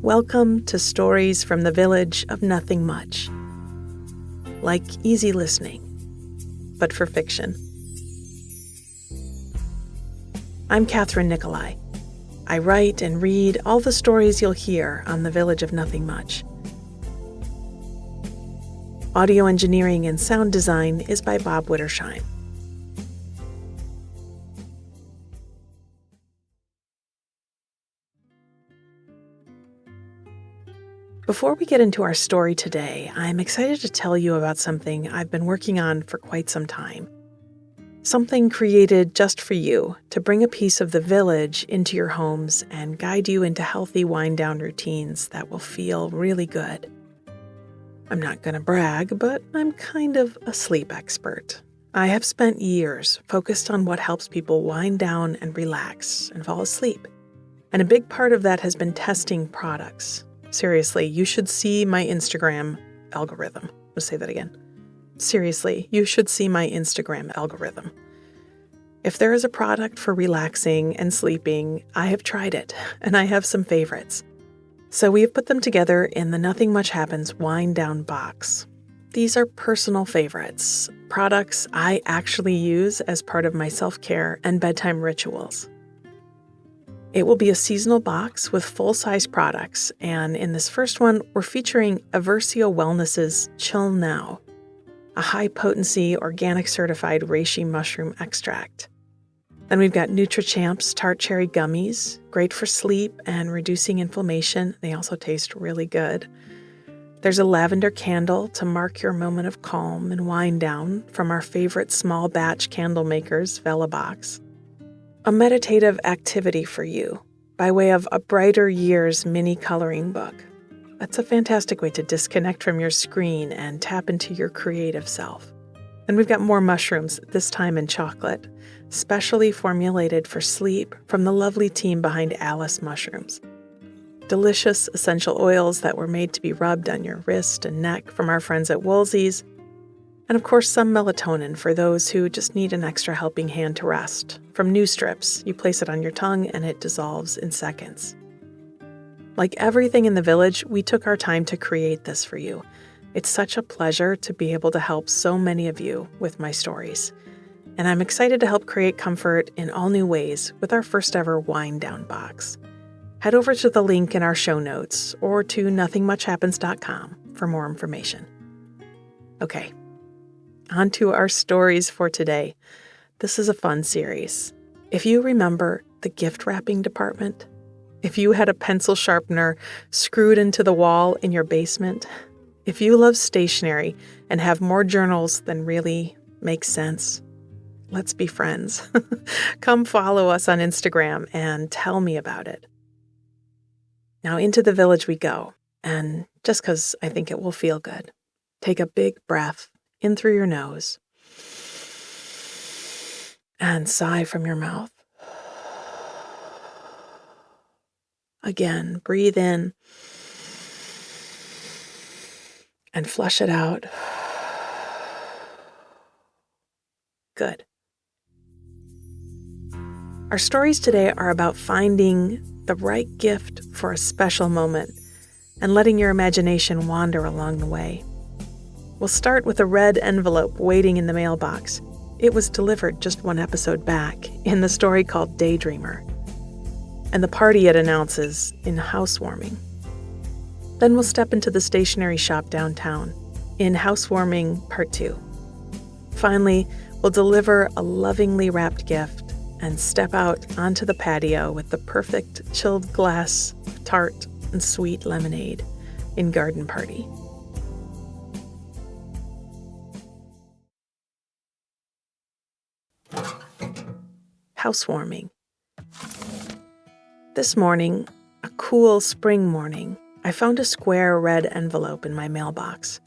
Welcome to Stories from the Village of Nothing Much. Like easy listening, but for fiction. I'm Kathryn Nicolai. I write and read all the stories you'll hear on the Village of Nothing Much. Audio engineering and sound design is by Bob Wittersheim. Before we get into our story today, I'm excited to tell you about something I've been working on for quite some time. Something created just for you to bring a piece of the village into your homes and guide you into healthy wind-down routines that will feel really good. I'm not going to brag, but I'm kind of a sleep expert. I have spent years focused on what helps people wind down and relax and fall asleep. And a big part of that has been testing products. Seriously, you should see my Instagram algorithm. Let's say that again. Seriously, you should see my Instagram algorithm. If there is a product for relaxing and sleeping, I have tried it, and I have some favorites. So we have put them together in the Nothing Much Happens Wind Down box. These are personal favorites, products I actually use as part of my self-care and bedtime rituals. It will be a seasonal box with full-size products, and in this first one, we're featuring Aversio Wellness's Chill Now, a high-potency, organic-certified reishi mushroom extract. Then we've got NutriChamp's Tart Cherry Gummies, great for sleep and reducing inflammation. They also taste really good. There's a lavender candle to mark your moment of calm and wind down from our favorite small batch candle makers, Vela Box. A meditative activity for you by way of a Brighter Years mini coloring book. That's a fantastic way to disconnect from your screen and tap into your creative self. And we've got more mushrooms, this time in chocolate, specially formulated for sleep from the lovely team behind Alice Mushrooms. Delicious essential oils that were made to be rubbed on your wrist and neck from our friends at Woolsey's. And of course, some melatonin for those who just need an extra helping hand to rest. From New Strips, you place it on your tongue and it dissolves in seconds. Like everything in the village, we took our time to create this for you. It's such a pleasure to be able to help so many of you with my stories. And I'm excited to help create comfort in all new ways with our first ever wind down box. Head over to the link in our show notes or to nothingmuchhappens.com for more information. Okay. On to our stories for today. This is a fun series. If you remember the gift wrapping department, if you had a pencil sharpener screwed into the wall in your basement, if you love stationery and have more journals than really makes sense, let's be friends. Come follow us on Instagram and tell me about it. Now into the village we go, and just because I think it will feel good, take a big breath in through your nose, and sigh from your mouth. Again, breathe in, and flush it out. Good. Our stories today are about finding the right gift for a special moment and letting your imagination wander along the way. We'll start with a red envelope waiting in the mailbox. It was delivered just one episode back in the story called Daydreamer, and the party it announces in Housewarming. Then we'll step into the stationery shop downtown in Housewarming Part 2. Finally, we'll deliver a lovingly wrapped gift and step out onto the patio with the perfect chilled glass of tart and sweet lemonade in Garden Party. Housewarming. This morning, a cool spring morning, I found a square red envelope in my mailbox.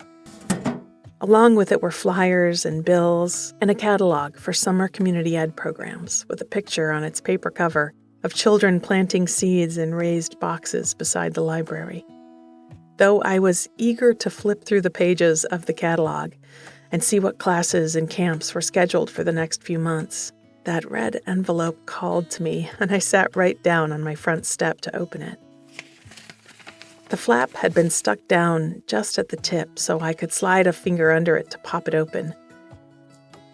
Along with it were flyers and bills and a catalog for summer community ed programs with a picture on its paper cover of children planting seeds in raised boxes beside the library. Though I was eager to flip through the pages of the catalog and see what classes and camps were scheduled for the next few months, that red envelope called to me, and I sat right down on my front step to open it. The flap had been stuck down just at the tip so I could slide a finger under it to pop it open.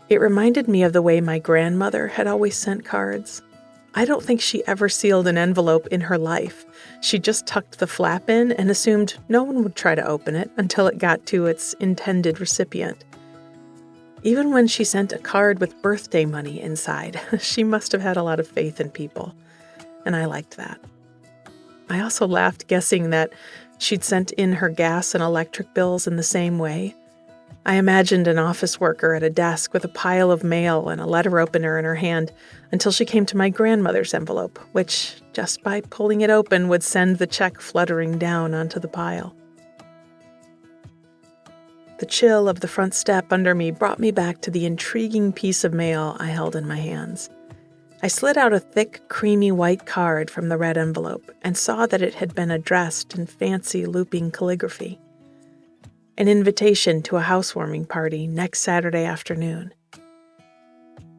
It reminded me of the way my grandmother had always sent cards. I don't think she ever sealed an envelope in her life. She just tucked the flap in and assumed no one would try to open it until it got to its intended recipient. Even when she sent a card with birthday money inside, she must have had a lot of faith in people, and I liked that. I also laughed guessing that she'd sent in her gas and electric bills in the same way. I imagined an office worker at a desk with a pile of mail and a letter opener in her hand until she came to my grandmother's envelope, which, just by pulling it open, would send the check fluttering down onto the pile. The chill of the front step under me brought me back to the intriguing piece of mail I held in my hands. I slid out a thick, creamy white card from the red envelope and saw that it had been addressed in fancy looping calligraphy. An invitation to a housewarming party next Saturday afternoon.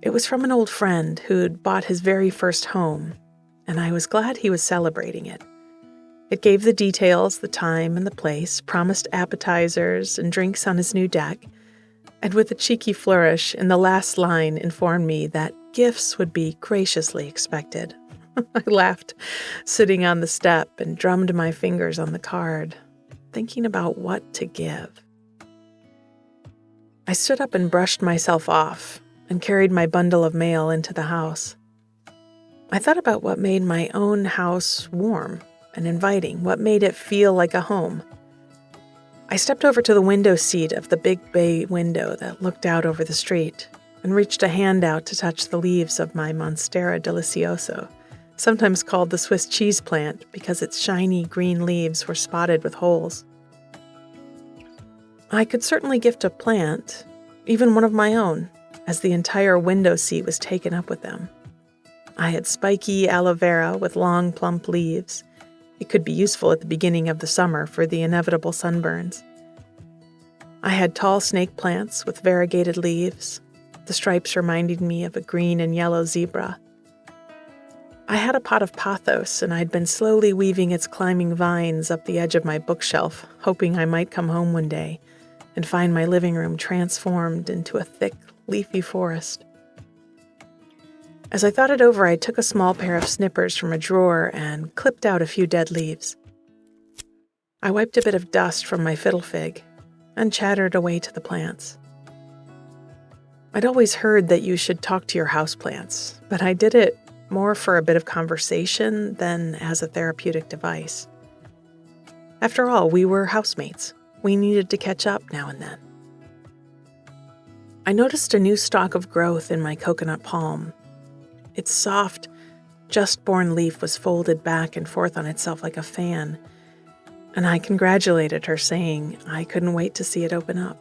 It was from an old friend who'd bought his very first home, and I was glad he was celebrating it. It gave the details, the time and the place, promised appetizers and drinks on his new deck, and with a cheeky flourish in the last line informed me that gifts would be graciously expected. I laughed, sitting on the step, and drummed my fingers on the card, thinking about what to give. I stood up and brushed myself off and carried my bundle of mail into the house. I thought about what made my own house warm and inviting, what made it feel like a home. I stepped over to the window seat of the big bay window that looked out over the street and reached a hand out to touch the leaves of my Monstera delicioso, sometimes called the Swiss cheese plant because its shiny green leaves were spotted with holes. I could certainly gift a plant, even one of my own, as the entire window seat was taken up with them. I had spiky aloe vera with long, plump leaves. It could be useful at the beginning of the summer for the inevitable sunburns. I had tall snake plants with variegated leaves, the stripes reminding me of a green and yellow zebra. I had a pot of pothos, and I'd been slowly weaving its climbing vines up the edge of my bookshelf, hoping I might come home one day and find my living room transformed into a thick, leafy forest. As I thought it over, I took a small pair of snippers from a drawer and clipped out a few dead leaves. I wiped a bit of dust from my fiddle fig and chattered away to the plants. I'd always heard that you should talk to your houseplants, but I did it more for a bit of conversation than as a therapeutic device. After all, we were housemates. We needed to catch up now and then. I noticed a new stalk of growth in my coconut palm. Its soft, just-born leaf was folded back and forth on itself like a fan, and I congratulated her, saying I couldn't wait to see it open up.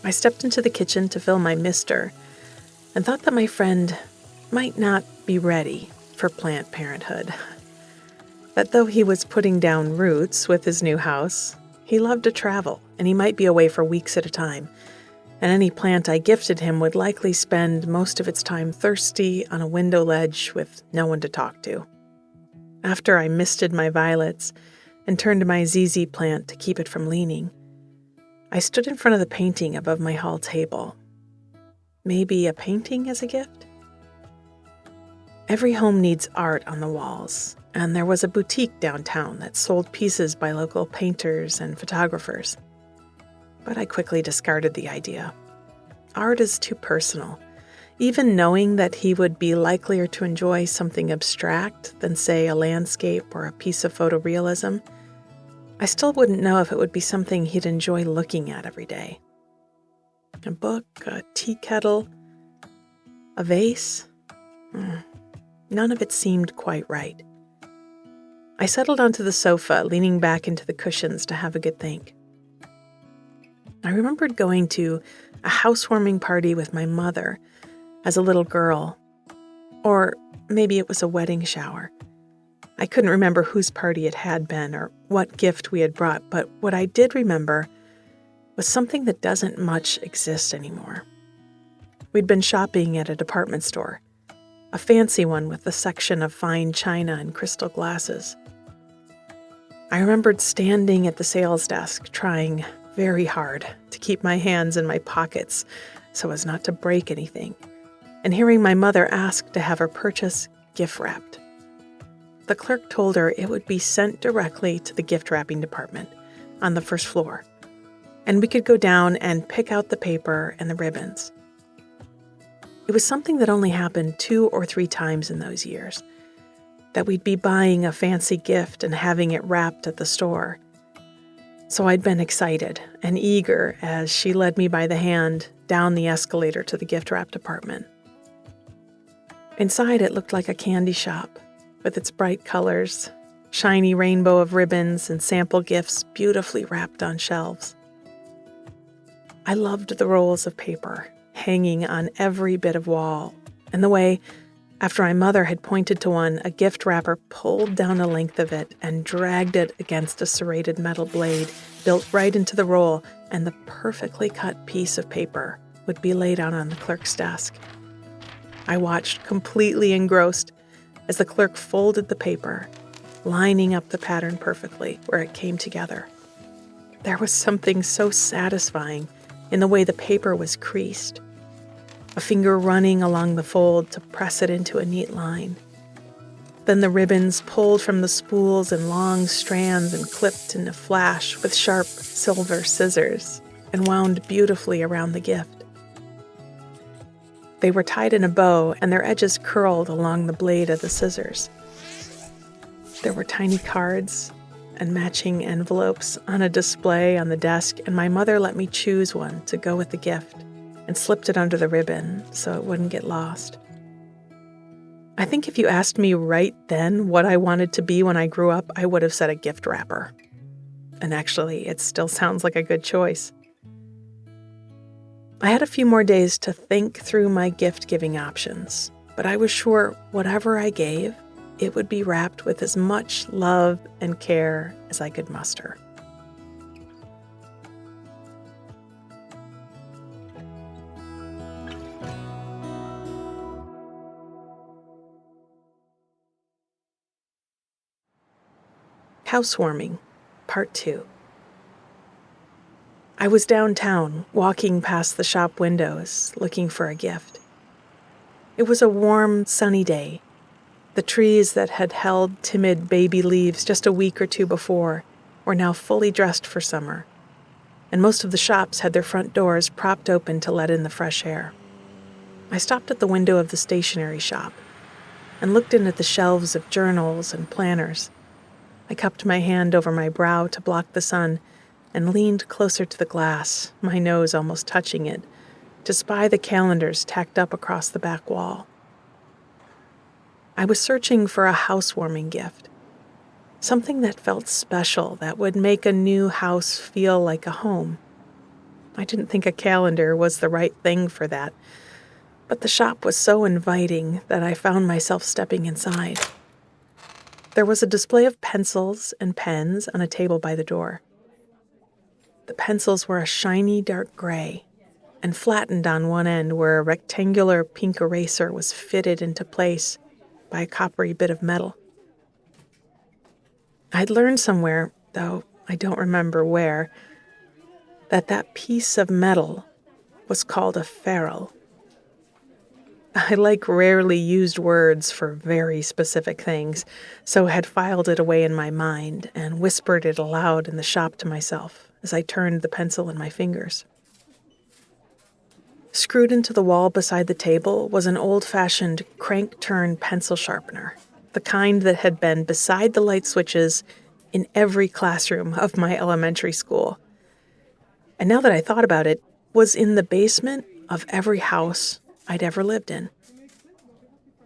I stepped into the kitchen to fill my mister and thought that my friend might not be ready for plant parenthood. That though he was putting down roots with his new house, he loved to travel, and he might be away for weeks at a time, and any plant I gifted him would likely spend most of its time thirsty on a window ledge with no one to talk to. After I misted my violets and turned my ZZ plant to keep it from leaning, I stood in front of the painting above my hall table. Maybe a painting as a gift? Every home needs art on the walls, and there was a boutique downtown that sold pieces by local painters and photographers. But I quickly discarded the idea. Art is too personal. Even knowing that he would be likelier to enjoy something abstract than, say, a landscape or a piece of photorealism, I still wouldn't know if it would be something he'd enjoy looking at every day. A book, a tea kettle, a vase? None of it seemed quite right. I settled onto the sofa, leaning back into the cushions to have a good think. I remembered going to a housewarming party with my mother as a little girl, or maybe it was a wedding shower. I couldn't remember whose party it had been or what gift we had brought, but what I did remember was something that doesn't much exist anymore. We'd been shopping at a department store, a fancy one with a section of fine china and crystal glasses. I remembered standing at the sales desk, trying very hard to keep my hands in my pockets so as not to break anything, and hearing my mother ask to have her purchase gift wrapped. The clerk told her it would be sent directly to the gift wrapping department on the first floor, and we could go down and pick out the paper and the ribbons. It was something that only happened 2 or 3 times in those years, that we'd be buying a fancy gift and having it wrapped at the store. So I'd been excited and eager as she led me by the hand down the escalator to the gift wrap department. Inside, it looked like a candy shop, with its bright colors, shiny rainbow of ribbons, and sample gifts beautifully wrapped on shelves. I loved the rolls of paper hanging on every bit of wall, and the way, after my mother had pointed to one, a gift wrapper pulled down a length of it and dragged it against a serrated metal blade built right into the roll, and the perfectly cut piece of paper would be laid out on the clerk's desk. I watched, completely engrossed, as the clerk folded the paper, lining up the pattern perfectly where it came together. There was something so satisfying in the way the paper was creased, a finger running along the fold to press it into a neat line. Then the ribbons pulled from the spools in long strands and clipped in a flash with sharp silver scissors and wound beautifully around the gift. They were tied in a bow, and their edges curled along the blade of the scissors. There were tiny cards and matching envelopes on a display on the desk, and my mother let me choose one to go with the gift and slipped it under the ribbon so it wouldn't get lost. I think if you asked me right then what I wanted to be when I grew up, I would have said a gift wrapper. And actually, it still sounds like a good choice. I had a few more days to think through my gift-giving options, but I was sure whatever I gave, it would be wrapped with as much love and care as I could muster. Housewarming, Part 2. I was downtown, walking past the shop windows, looking for a gift. It was a warm, sunny day. The trees that had held timid baby leaves just a week or 2 before were now fully dressed for summer, and most of the shops had their front doors propped open to let in the fresh air. I stopped at the window of the stationery shop and looked in at the shelves of journals and planners. I cupped my hand over my brow to block the sun and leaned closer to the glass, my nose almost touching it, to spy the calendars tacked up across the back wall. I was searching for a housewarming gift, something that felt special, that would make a new house feel like a home. I didn't think a calendar was the right thing for that, but the shop was so inviting that I found myself stepping inside. There was a display of pencils and pens on a table by the door. The pencils were a shiny dark gray and flattened on one end where a rectangular pink eraser was fitted into place by a coppery bit of metal. I'd learned somewhere, though I don't remember where, that piece of metal was called a ferrule. I like rarely used words for very specific things, so had filed it away in my mind and whispered it aloud in the shop to myself as I turned the pencil in my fingers. Screwed into the wall beside the table was an old-fashioned crank-turn pencil sharpener, the kind that had been beside the light switches in every classroom of my elementary school. And now that I thought about it, was in the basement of every house I'd ever lived in.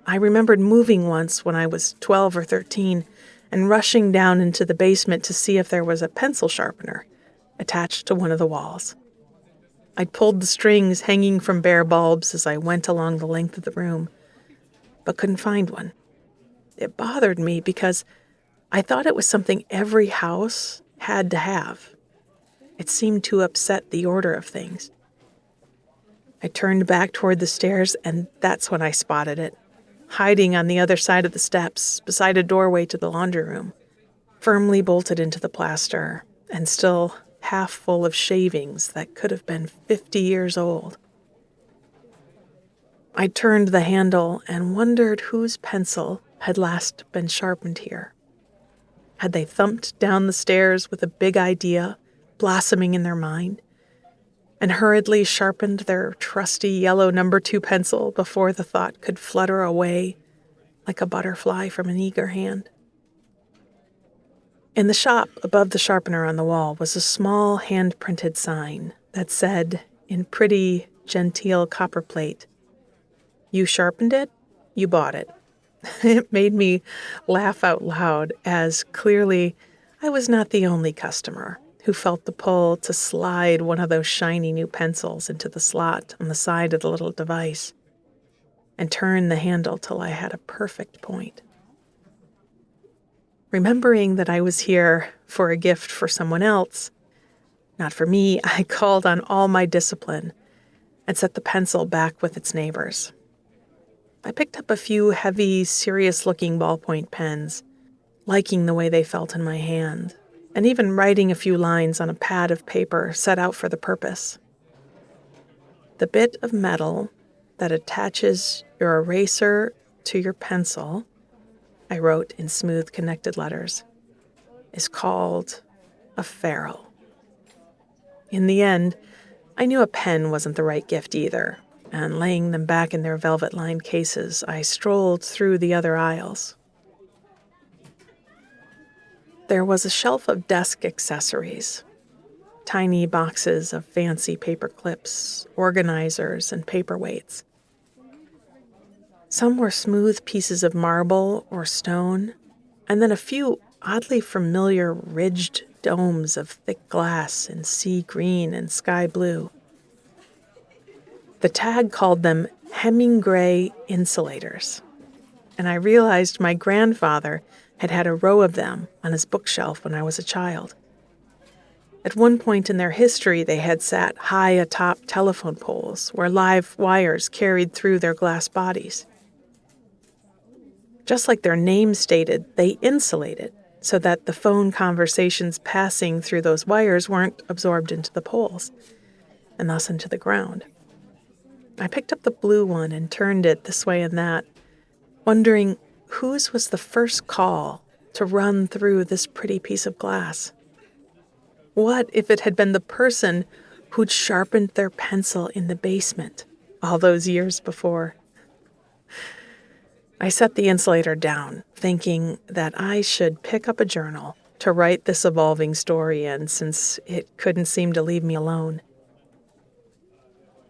I remembered moving once when I was 12 or 13 and rushing down into the basement to see if there was a pencil sharpener attached to one of the walls. I'd pulled the strings hanging from bare bulbs as I went along the length of the room, but couldn't find one. It bothered me because I thought it was something every house had to have. It seemed to upset the order of things. I turned back toward the stairs, and that's when I spotted it, hiding on the other side of the steps, beside a doorway to the laundry room. firmly bolted into the plaster and still half full of shavings that could have been 50 years old. I turned the handle and wondered whose pencil had last been sharpened here. Had they thumped down the stairs with a big idea blossoming in their mind, and hurriedly sharpened their trusty yellow No. 2 pencil before the thought could flutter away like a butterfly from an eager hand? In the shop above the sharpener on the wall was a small hand-printed sign that said, in pretty, genteel copperplate, "You sharpened it, you bought it." It made me laugh out loud, as clearly I was not the only customer who felt the pull to slide one of those shiny new pencils into the slot on the side of the little device and turn the handle till I had a perfect point. Remembering that I was here for a gift for someone else, not for me, I called on all my discipline and set the pencil back with its neighbors. I picked up a few heavy, serious-looking ballpoint pens, liking the way they felt in my hand, and even writing a few lines on a pad of paper set out for the purpose. "The bit of metal that attaches your eraser to your pencil," I wrote in smooth, connected letters, "is called a ferrule." In the end, I knew a pen wasn't the right gift either, and laying them back in their velvet-lined cases, I strolled through the other aisles. There was a shelf of desk accessories, tiny boxes of fancy paper clips, organizers, and paperweights. Some were smooth pieces of marble or stone, and then a few oddly familiar ridged domes of thick glass in sea green and sky blue. The tag called them Hemingway insulators, and I realized my grandfather had had a row of them on his bookshelf when I was a child. At one point in their history, they had sat high atop telephone poles where live wires carried through their glass bodies. Just like their name stated, they insulated so that the phone conversations passing through those wires weren't absorbed into the poles and thus into the ground. I picked up the blue one and turned it this way and that, wondering whose was the first call to run through this pretty piece of glass. What if it had been the person who'd sharpened their pencil in the basement all those years before? I set the insulator down, thinking that I should pick up a journal to write this evolving story in, since it couldn't seem to leave me alone.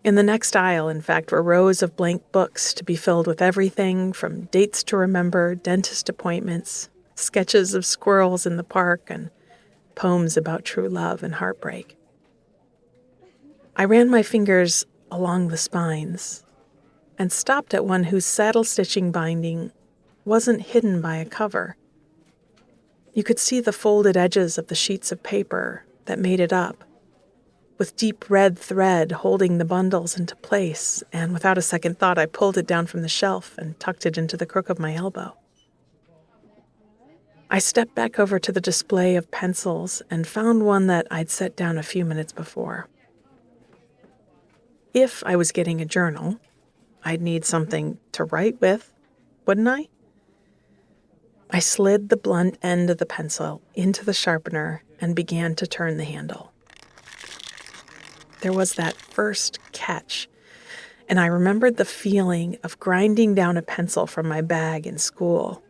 In the next aisle, in fact, were rows of blank books to be filled with everything from dates to remember, dentist appointments, sketches of squirrels in the park, and poems about true love and heartbreak. I ran my fingers along the spines and stopped at one whose saddle-stitching binding wasn't hidden by a cover. You could see the folded edges of the sheets of paper that made it up, with deep red thread holding the bundles into place, and without a second thought I pulled it down from the shelf and tucked it into the crook of my elbow. I stepped back over to the display of pencils and found one that I'd set down a few minutes before. If I was getting a journal, I'd need something to write with, wouldn't I? I slid the blunt end of the pencil into the sharpener and began to turn the handle. There was that first catch, and I remembered the feeling of grinding down a pencil from my bag in school,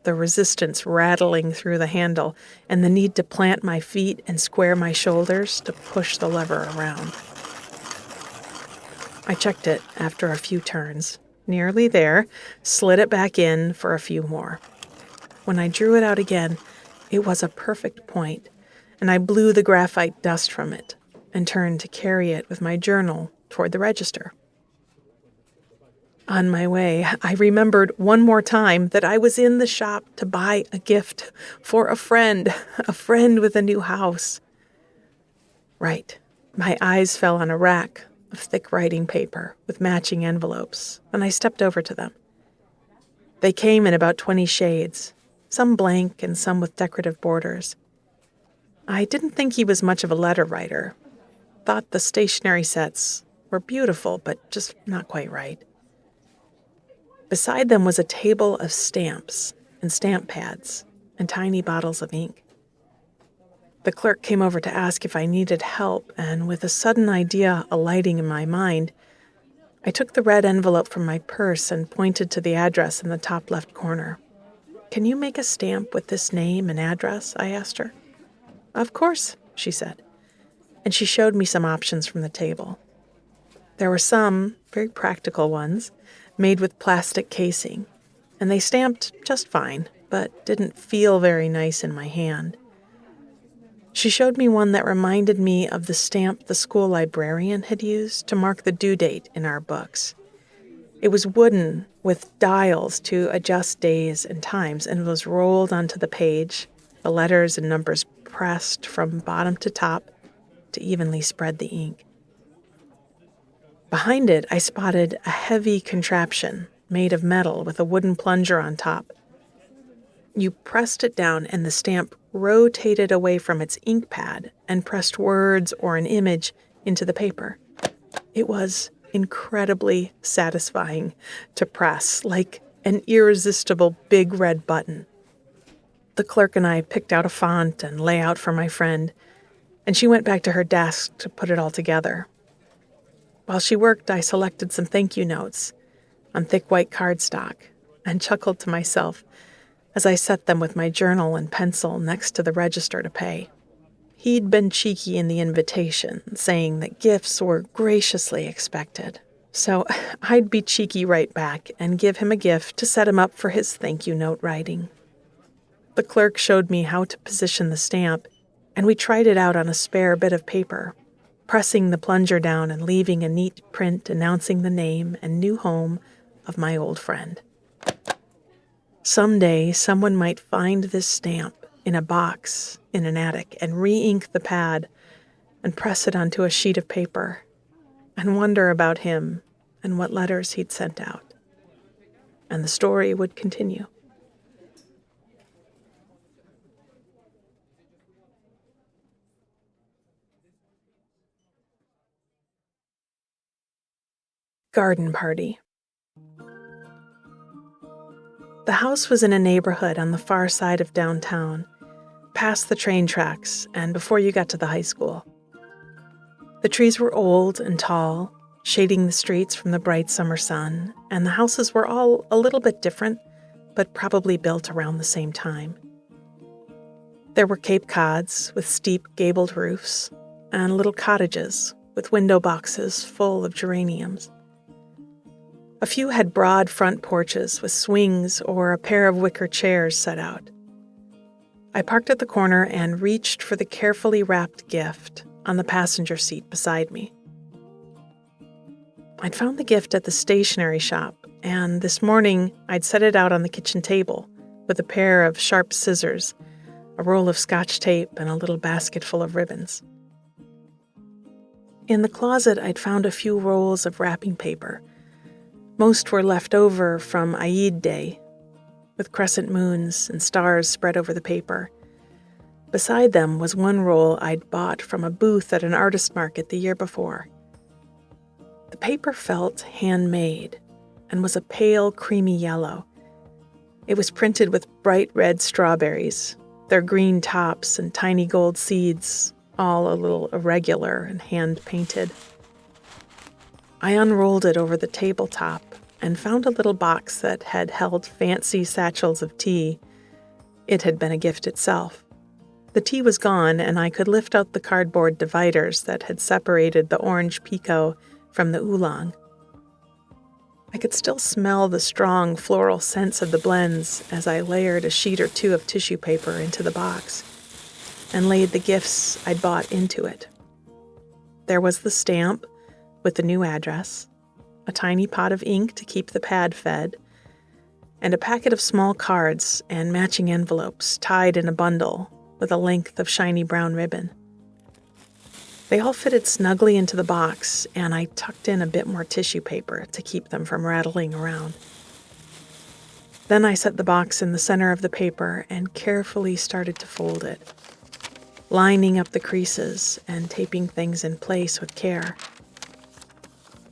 the resistance rattling through the handle, and the need to plant my feet and square my shoulders to push the lever around. I checked it after a few turns, nearly there, slid it back in for a few more. When I drew it out again, it was a perfect point, and I blew the graphite dust from it and turned to carry it with my journal toward the register. On my way, I remembered one more time that I was in the shop to buy a gift for a friend with a new house. Right. My eyes fell on a rack of thick writing paper with matching envelopes, and I stepped over to them. They came in about 20 shades, some blank and some with decorative borders. I didn't think he was much of a letter writer. Thought the stationery sets were beautiful, but just not quite right. Beside them was a table of stamps and stamp pads and tiny bottles of ink. The clerk came over to ask if I needed help, and with a sudden idea alighting in my mind, I took the red envelope from my purse and pointed to the address in the top left corner. "Can you make a stamp with this name and address?" I asked her. "Of course," she said, and she showed me some options from the table. There were some, very practical ones, made with plastic casing, and they stamped just fine, but didn't feel very nice in my hand. She showed me one that reminded me of the stamp the school librarian had used to mark the due date in our books. It was wooden with dials to adjust days and times, and was rolled onto the page, the letters and numbers pressed from bottom to top to evenly spread the ink. Behind it, I spotted a heavy contraption made of metal with a wooden plunger on top. You pressed it down, and the stamp rotated away from its ink pad and pressed words or an image into the paper. It was incredibly satisfying to press, like an irresistible big red button. The clerk and I picked out a font and layout for my friend, and she went back to her desk to put it all together. While she worked, I selected some thank you notes on thick white cardstock and chuckled to myself as I set them with my journal and pencil next to the register to pay. He'd been cheeky in the invitation, saying that gifts were graciously expected. So I'd be cheeky right back and give him a gift to set him up for his thank you note writing. The clerk showed me how to position the stamp, and we tried it out on a spare bit of paper, pressing the plunger down and leaving a neat print announcing the name and new home of my old friend. Someday, someone might find this stamp in a box in an attic and re-ink the pad and press it onto a sheet of paper and wonder about him and what letters he'd sent out. And the story would continue. Garden party. The house was in a neighborhood on the far side of downtown, past the train tracks and before you got to the high school. The trees were old and tall, shading the streets from the bright summer sun, and the houses were all a little bit different, but probably built around the same time. There were Cape Cods with steep gabled roofs, and little cottages with window boxes full of geraniums. A few had broad front porches with swings or a pair of wicker chairs set out. I parked at the corner and reached for the carefully wrapped gift on the passenger seat beside me. I'd found the gift at the stationery shop, and this morning I'd set it out on the kitchen table with a pair of sharp scissors, a roll of Scotch tape, and a little basket full of ribbons. In the closet, I'd found a few rolls of wrapping paper. Most were left over from Eid Day, with crescent moons and stars spread over the paper. Beside them was one roll I'd bought from a booth at an artist market the year before. The paper felt handmade and was a pale, creamy yellow. It was printed with bright red strawberries, their green tops and tiny gold seeds, all a little irregular and hand-painted. I unrolled it over the tabletop and found a little box that had held fancy satchels of tea. It had been a gift itself. The tea was gone, and I could lift out the cardboard dividers that had separated the orange pekoe from the oolong. I could still smell the strong floral scents of the blends as I layered a sheet or two of tissue paper into the box and laid the gifts I'd bought into it. There was the stamp with the new address, a tiny pot of ink to keep the pad fed, and a packet of small cards and matching envelopes tied in a bundle with a length of shiny brown ribbon. They all fitted snugly into the box, and I tucked in a bit more tissue paper to keep them from rattling around. Then I set the box in the center of the paper and carefully started to fold it, lining up the creases and taping things in place with care.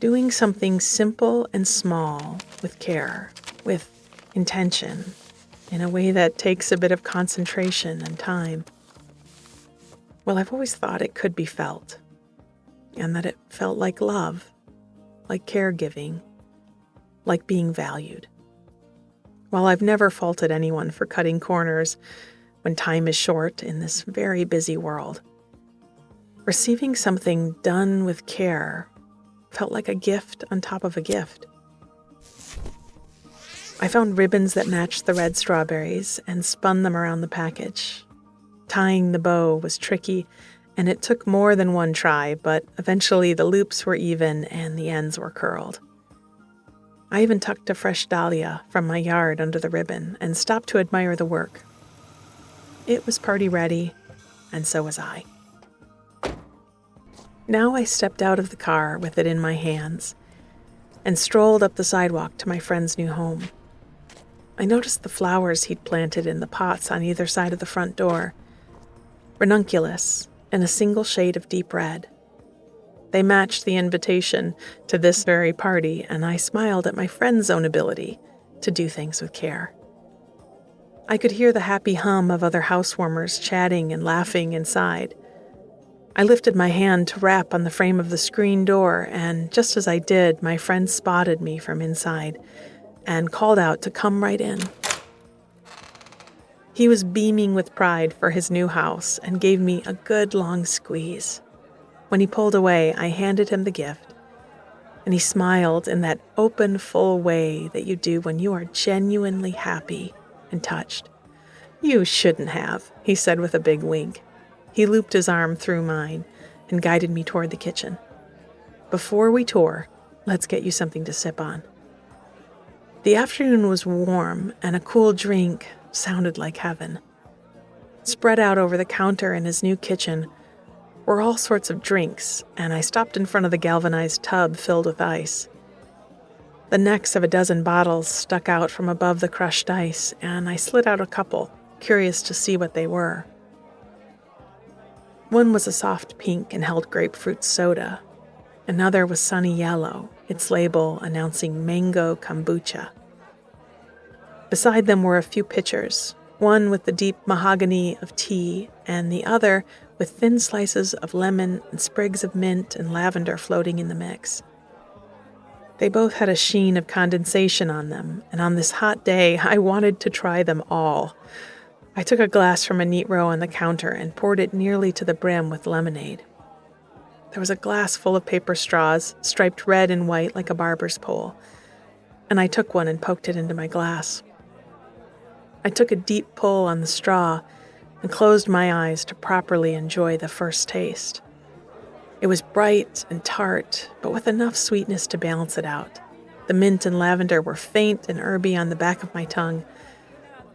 Doing something simple and small with care, with intention, in a way that takes a bit of concentration and time. Well, I've always thought it could be felt, and that it felt like love, like caregiving, like being valued. While I've never faulted anyone for cutting corners when time is short in this very busy world, receiving something done with care felt like a gift on top of a gift. I found ribbons that matched the red strawberries and spun them around the package. Tying the bow was tricky, and it took more than one try, but eventually the loops were even and the ends were curled. I even tucked a fresh dahlia from my yard under the ribbon and stopped to admire the work. It was party ready, and so was I. Now I stepped out of the car with it in my hands and strolled up the sidewalk to my friend's new home. I noticed the flowers he'd planted in the pots on either side of the front door, ranunculus and a single shade of deep red. They matched the invitation to this very party, and I smiled at my friend's own ability to do things with care. I could hear the happy hum of other housewarmers chatting and laughing inside. I lifted my hand to rap on the frame of the screen door, and just as I did, my friend spotted me from inside and called out to come right in. He was beaming with pride for his new house and gave me a good long squeeze. When he pulled away, I handed him the gift, and he smiled in that open, full way that you do when you are genuinely happy and touched. "You shouldn't have," he said with a big wink. He looped his arm through mine and guided me toward the kitchen. "Before we tour, let's get you something to sip on." The afternoon was warm, and a cool drink sounded like heaven. Spread out over the counter in his new kitchen were all sorts of drinks, and I stopped in front of the galvanized tub filled with ice. The necks of a dozen bottles stuck out from above the crushed ice, and I slid out a couple, curious to see what they were. One was a soft pink and held grapefruit soda. Another was sunny yellow, its label announcing mango kombucha. Beside them were a few pitchers, one with the deep mahogany of tea, and the other with thin slices of lemon and sprigs of mint and lavender floating in the mix. They both had a sheen of condensation on them, and on this hot day, I wanted to try them all. I took a glass from a neat row on the counter and poured it nearly to the brim with lemonade. There was a glass full of paper straws, striped red and white like a barber's pole, and I took one and poked it into my glass. I took a deep pull on the straw and closed my eyes to properly enjoy the first taste. It was bright and tart, but with enough sweetness to balance it out. The mint and lavender were faint and herby on the back of my tongue,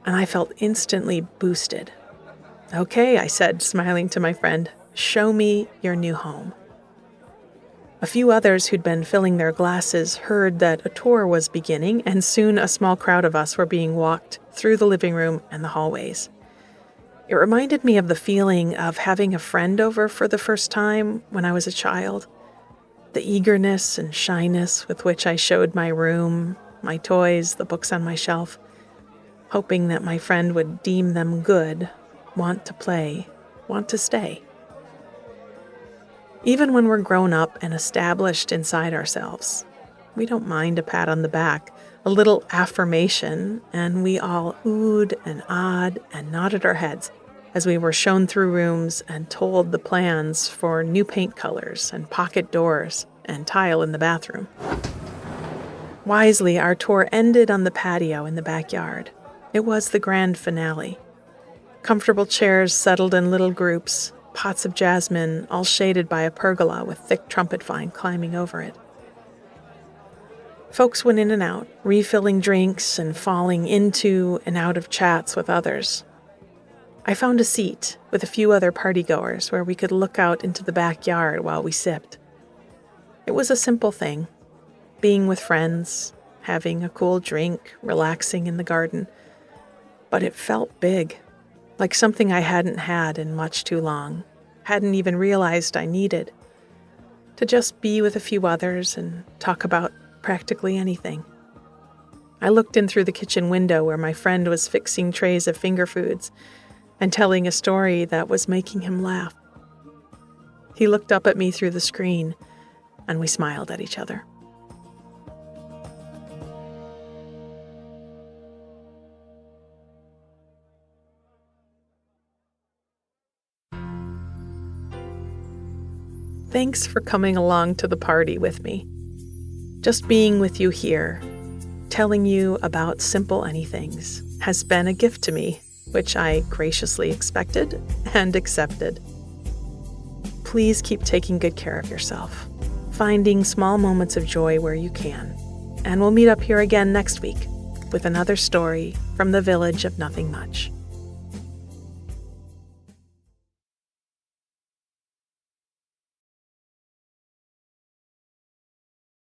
and I felt instantly boosted. "Okay," I said, smiling to my friend, "show me your new home." A few others who'd been filling their glasses heard that a tour was beginning, and soon a small crowd of us were being walked through the living room and the hallways. It reminded me of the feeling of having a friend over for the first time when I was a child. The eagerness and shyness with which I showed my room, my toys, the books on my shelf, hoping that my friend would deem them good, want to play, want to stay. Even when we're grown up and established inside ourselves, we don't mind a pat on the back, a little affirmation, and we all oohed and ahed and nodded our heads as we were shown through rooms and told the plans for new paint colors and pocket doors and tile in the bathroom. Wisely, our tour ended on the patio in the backyard. It was the grand finale. Comfortable chairs settled in little groups, pots of jasmine, all shaded by a pergola with thick trumpet vine climbing over it. Folks went in and out, refilling drinks and falling into and out of chats with others. I found a seat with a few other partygoers where we could look out into the backyard while we sipped. It was a simple thing, being with friends, having a cool drink, relaxing in the garden. But it felt big, like something I hadn't had in much too long, hadn't even realized I needed. To just be with a few others and talk about practically anything. I looked in through the kitchen window where my friend was fixing trays of finger foods and telling a story that was making him laugh. He looked up at me through the screen, and we smiled at each other. Thanks for coming along to the party with me. Just being with you here, telling you about simple anythings, has been a gift to me, which I graciously expected and accepted. Please keep taking good care of yourself, finding small moments of joy where you can, and we'll meet up here again next week with another story from the village of nothing much.